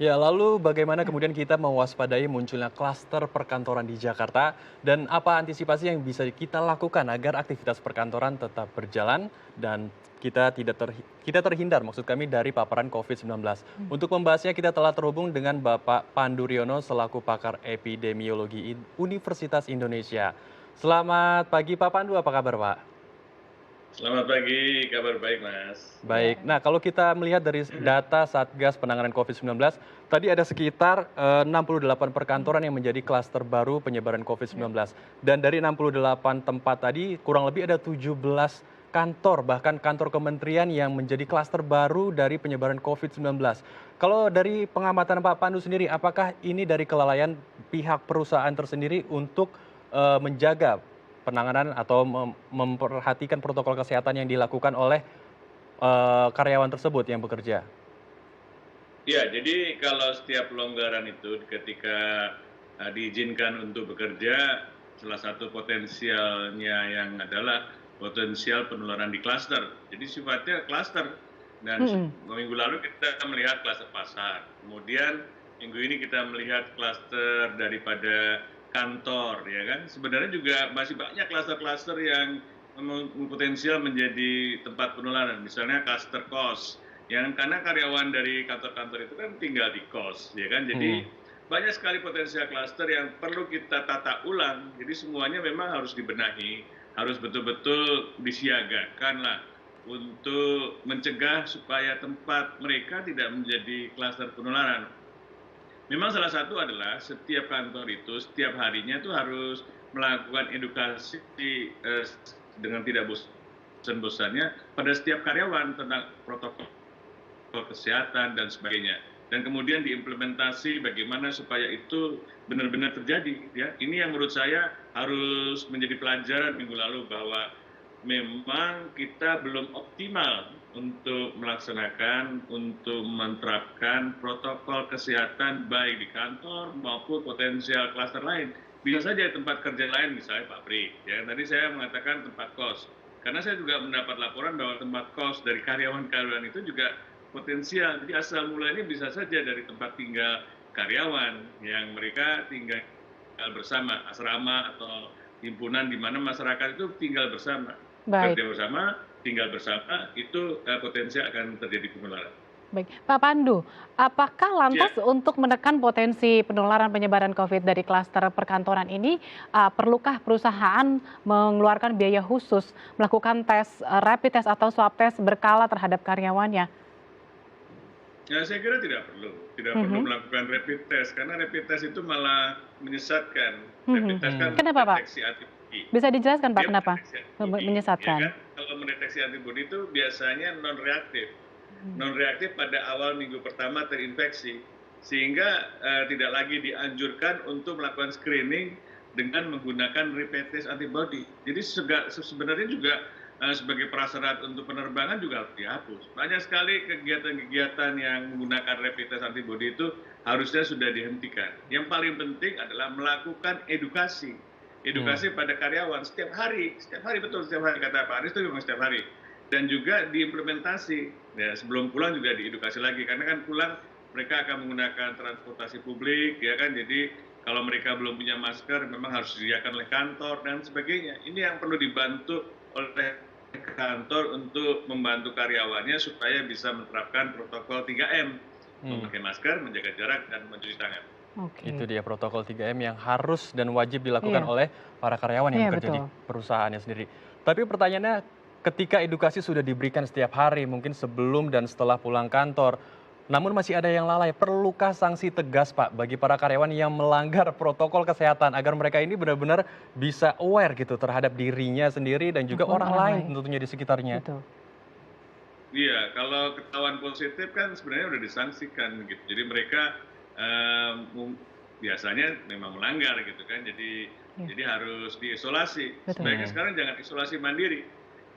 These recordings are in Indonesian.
Ya, lalu bagaimana kemudian kita mewaspadai munculnya klaster perkantoran di Jakarta dan apa antisipasi yang bisa kita lakukan agar aktivitas perkantoran tetap berjalan dan kita terhindar maksud kami dari paparan COVID-19. Untuk membahasnya kita telah terhubung dengan Bapak Pandu Riono selaku pakar epidemiologi Universitas Indonesia. Selamat pagi Pak Pandu, apa kabar Pak? Selamat pagi, kabar baik Mas. Baik, nah kalau kita melihat dari data Satgas Penanganan COVID-19, tadi ada sekitar 68 perkantoran yang menjadi klaster baru penyebaran COVID-19. Dan dari 68 tempat tadi, kurang lebih ada 17 kantor, bahkan kantor kementerian yang menjadi klaster baru dari penyebaran COVID-19. Kalau dari pengamatan Pak Pandu sendiri, apakah ini dari kelalaian pihak perusahaan tersendiri untuk menjaga penanganan atau memperhatikan protokol kesehatan yang dilakukan oleh karyawan tersebut yang bekerja? Ya, jadi kalau setiap pelonggaran itu ketika diizinkan untuk bekerja, salah satu potensialnya yang adalah potensial penularan di klaster. Jadi sifatnya klaster. Dan Mhm. minggu lalu kita melihat klaster pasar. Kemudian minggu ini kita melihat klaster daripada kantor, ya kan? Sebenarnya juga masih banyak klaster-klaster yang potensial menjadi tempat penularan. Misalnya klaster kos, yang karena karyawan dari kantor-kantor itu kan tinggal di kos, ya kan? Hmm. Jadi banyak sekali potensial klaster yang perlu kita tata ulang. Jadi semuanya memang harus dibenahi, harus betul-betul disiagakan lah untuk mencegah supaya tempat mereka tidak menjadi klaster penularan. Memang salah satu adalah setiap kantor itu setiap harinya itu harus melakukan edukasi dengan tidak bosan-bosannya pada setiap karyawan tentang protokol kesehatan dan sebagainya. Dan kemudian diimplementasi bagaimana supaya itu benar-benar terjadi. Ya, ini yang menurut saya harus menjadi pelajaran minggu lalu bahwa memang kita belum optimal untuk melaksanakan, untuk menerapkan protokol kesehatan baik di kantor maupun potensial klaster lain. Bisa saja tempat kerja lain, misalnya pabrik. Ya, tadi saya mengatakan tempat kos. Karena saya juga mendapat laporan bahwa tempat kos dari karyawan-karyawan itu juga potensial. Jadi asal mulanya bisa saja dari tempat tinggal karyawan yang mereka tinggal bersama, asrama atau himpunan di mana masyarakat itu tinggal bersama, Baik, kerja bersama, tinggal bersama, itu potensi akan terjadi penularan. baik. Pak Pandu, apakah Ya, lantas untuk menekan potensi penularan penyebaran COVID dari klaster perkantoran ini, perlukah perusahaan mengeluarkan biaya khusus melakukan tes, rapid test atau swab test berkala terhadap karyawannya? ya saya kira tidak perlu Mhm, melakukan rapid test karena rapid test itu malah menyesatkan. Rapid mhm. test kan Kenapa, Pak? mendeteksi antibodi. Bisa dijelaskan, Pak, Dia kenapa mendeteksi antibodi, ya menyesatkan? kan? Kalau mendeteksi antibodi itu biasanya non reaktif. Mhm. Non reaktif pada awal minggu pertama terinfeksi, sehingga tidak lagi dianjurkan untuk melakukan screening dengan menggunakan rapid test antibody. Jadi sebenarnya juga sebagai prasyarat untuk penerbangan juga harus dihapus. Banyak sekali kegiatan-kegiatan yang menggunakan rapid test antibody itu harusnya sudah dihentikan. Yang paling penting adalah melakukan edukasi. Hmm. Edukasi pada karyawan setiap hari betul setiap hari kata Pak Anies itu memang setiap hari dan juga diimplementasi. Ya, sebelum pulang juga diedukasi lagi karena kan pulang mereka akan menggunakan transportasi publik ya kan. Jadi kalau mereka belum punya masker memang harus disediakan oleh kantor dan sebagainya. Ini yang perlu dibantu oleh kantor untuk membantu karyawannya supaya bisa menerapkan protokol 3M, Hmm. memakai masker, menjaga jarak dan mencuci tangan. Itu Oke, dia protokol 3M yang harus dan wajib dilakukan iya, oleh para karyawan yang iya bekerja di betul. perusahaannya sendiri. Tapi pertanyaannya, ketika edukasi sudah diberikan setiap hari, mungkin sebelum dan setelah pulang kantor, namun masih ada yang lalai, perlukah sanksi tegas, Pak, bagi para karyawan yang melanggar protokol kesehatan agar mereka ini benar-benar bisa aware gitu terhadap dirinya sendiri dan juga Maupun orang orang lain lain, tentunya di sekitarnya? betul. Iya, kalau ketahuan positif kan sebenarnya udah disangsikan gitu. Jadi mereka eh, biasanya memang melanggar gitu kan. Jadi Iya, jadi harus diisolasi. betul. Sebaiknya Hmm. sekarang jangan isolasi mandiri.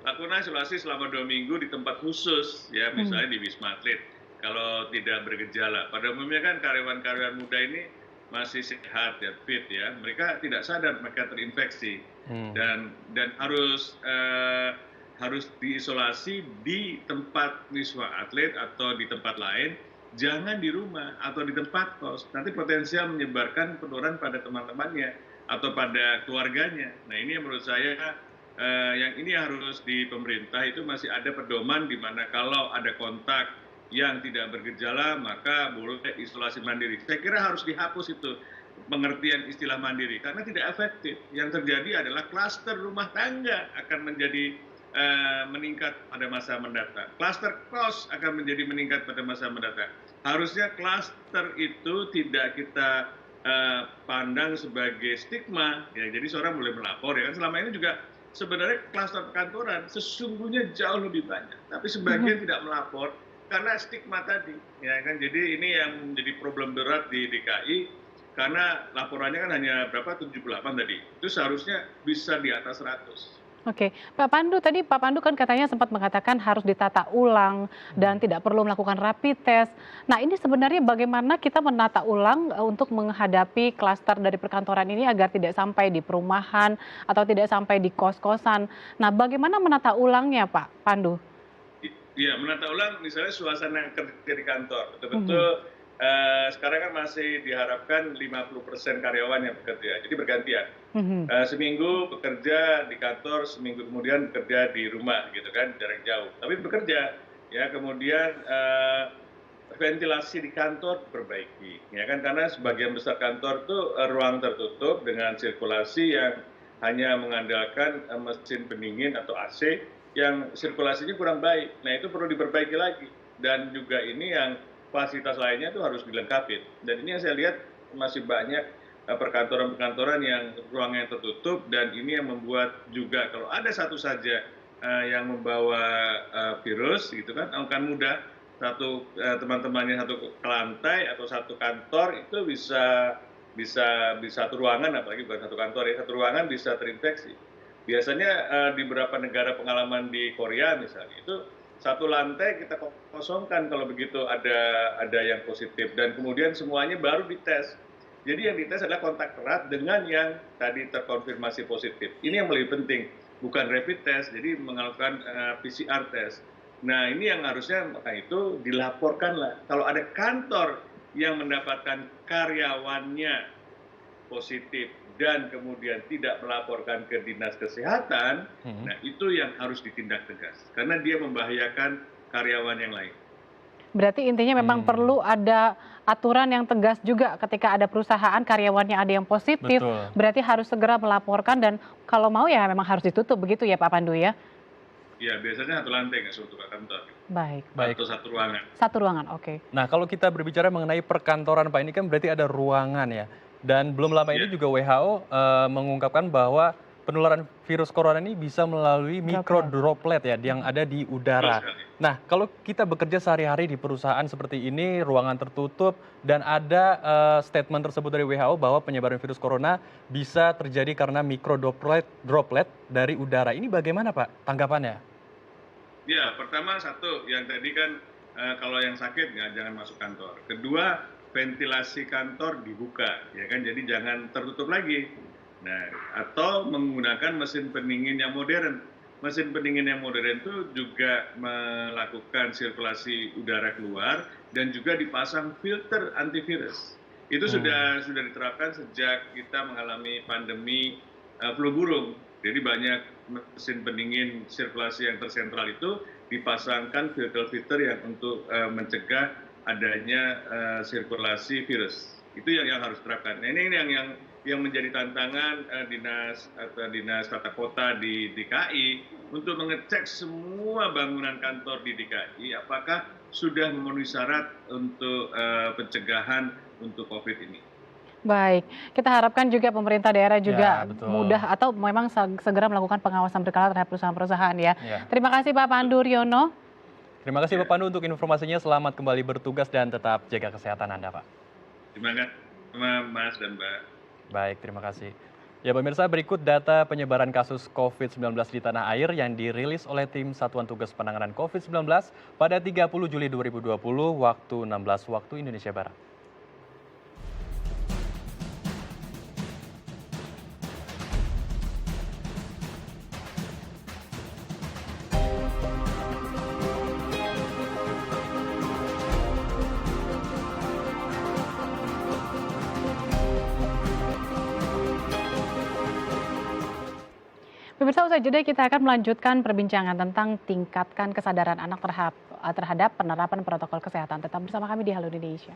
Lakukan isolasi selama 2 minggu di tempat khusus ya, Mhm, misalnya di Wisma Atlet. Kalau tidak bergejala. Pada umumnya kan karyawan-karyawan muda ini masih sehat ya, fit ya. Mereka tidak sadar mereka terinfeksi Hmm. dan harus diisolasi di tempat Wisma Atlet atau di tempat lain jangan di rumah atau di tempat kos, nanti potensial menyebarkan penularan pada teman-temannya atau pada keluarganya. Nah ini yang menurut saya yang ini harus di pemerintah itu masih ada pedoman di mana kalau ada kontak yang tidak bergejala maka boleh isolasi mandiri. Saya kira harus dihapus itu pengertian istilah mandiri karena tidak efektif. Yang terjadi adalah klaster rumah tangga akan menjadi meningkat pada masa mendatang. Klaster kos akan menjadi meningkat pada masa mendatang. Harusnya klaster itu tidak kita pandang sebagai stigma, ya. Jadi seorang boleh melapor, ya kan. Selama ini juga sebenarnya klaster perkantoran sesungguhnya jauh lebih banyak, tapi sebagian tidak melapor karena stigma tadi, ya kan. Jadi ini yang menjadi problem berat di DKI karena laporannya kan hanya berapa 78 tadi. Itu seharusnya bisa di atas 100. Oke, Pak Pandu, tadi Pak Pandu kan katanya sempat mengatakan harus ditata ulang dan tidak perlu melakukan rapid test. Nah ini sebenarnya bagaimana kita menata ulang untuk menghadapi klaster dari perkantoran ini agar tidak sampai di perumahan atau tidak sampai di kos-kosan. Nah bagaimana menata ulangnya Pak Pandu? Iya, menata ulang misalnya suasana kerja di kantor. Betul-betul sekarang kan masih diharapkan 50% karyawan yang bekerja, jadi bergantian. Seminggu bekerja di kantor, seminggu kemudian bekerja di rumah, gitu kan, jarak jauh. Tapi bekerja, ya kemudian ventilasi di kantor diperbaiki, ya kan, karena sebagian besar kantor itu ruang tertutup dengan sirkulasi yang hanya mengandalkan mesin pendingin atau AC yang sirkulasinya kurang baik. Nah itu perlu diperbaiki lagi, dan juga ini yang fasilitas lainnya itu harus dilengkapi. Dan ini yang saya lihat masih banyak perkantoran-perkantoran yang ruangnya tertutup, dan ini yang membuat juga kalau ada satu saja yang membawa virus gitu kan akan mudah satu teman-temannya satu ke lantai atau satu kantor itu bisa satu ruangan, apalagi bukan satu kantor ya, satu ruangan bisa terinfeksi. Biasanya di beberapa negara pengalaman di Korea misalnya itu satu lantai kita kosongkan kalau begitu ada yang positif, dan kemudian semuanya baru dites. Jadi yang dites adalah kontak erat dengan yang tadi terkonfirmasi positif. Ini yang lebih penting, bukan rapid test, jadi melakukan PCR test. Nah ini yang harusnya maka itu dilaporkanlah. Kalau ada kantor yang mendapatkan karyawannya positif dan kemudian tidak melaporkan ke dinas kesehatan, nah itu yang harus ditindak tegas karena dia membahayakan karyawan yang lain. Berarti intinya memang perlu ada aturan yang tegas juga ketika ada perusahaan karyawannya ada yang positif. Betul. Berarti harus segera melaporkan, dan kalau mau ya memang harus ditutup, begitu ya Pak Pandu ya? Ya biasanya satu lantai, nggak satu kantor. Baik. Atau satu ruangan. Satu ruangan, oke. Nah kalau kita berbicara mengenai perkantoran Pak, ini kan berarti ada ruangan ya. Dan belum lama ini juga WHO mengungkapkan bahwa penularan virus corona ini bisa melalui mikrodroplet ya yang ada di udara. Nah, kalau kita bekerja sehari-hari di perusahaan seperti ini, ruangan tertutup, dan ada statement tersebut dari WHO bahwa penyebaran virus corona bisa terjadi karena mikrodroplet dari udara. Ini bagaimana Pak tanggapannya? Ya, pertama satu, yang tadi kan kalau yang sakit jangan masuk kantor. Kedua, ventilasi kantor dibuka, ya kan, jadi jangan tertutup lagi. Nah, atau menggunakan mesin pendingin yang modern. Mesin pendingin yang modern itu juga melakukan sirkulasi udara keluar dan juga dipasang filter antivirus. Itu sudah diterapkan sejak kita mengalami pandemi flu burung. Jadi banyak mesin pendingin sirkulasi yang tersentral itu dipasangkan filter-filter yang untuk mencegah adanya sirkulasi virus. Itu yang harus diterapkan. Nah, ini yang menjadi tantangan dinas tata kota di DKI untuk mengecek semua bangunan kantor di DKI apakah sudah memenuhi syarat untuk pencegahan untuk COVID ini. Baik, kita harapkan juga pemerintah daerah juga mudah atau memang segera melakukan pengawasan berkala terhadap perusahaan-perusahaan ya. Terima kasih Pak Pandu Riono. Terima kasih Pak Pandu untuk informasinya. Selamat kembali bertugas dan tetap jaga kesehatan Anda, Pak. Terima kasih Mas dan Mbak. Baik, terima kasih. Ya pemirsa, berikut data penyebaran kasus COVID-19 di tanah air yang dirilis oleh tim Satuan Tugas Penanganan COVID-19 pada 30 Juli 2020 waktu 16 waktu Indonesia Barat. Pemirsa, usai jeda kita akan melanjutkan perbincangan tentang tingkatkan kesadaran anak terhadap penerapan protokol kesehatan. Tetap bersama kami di Halo Indonesia.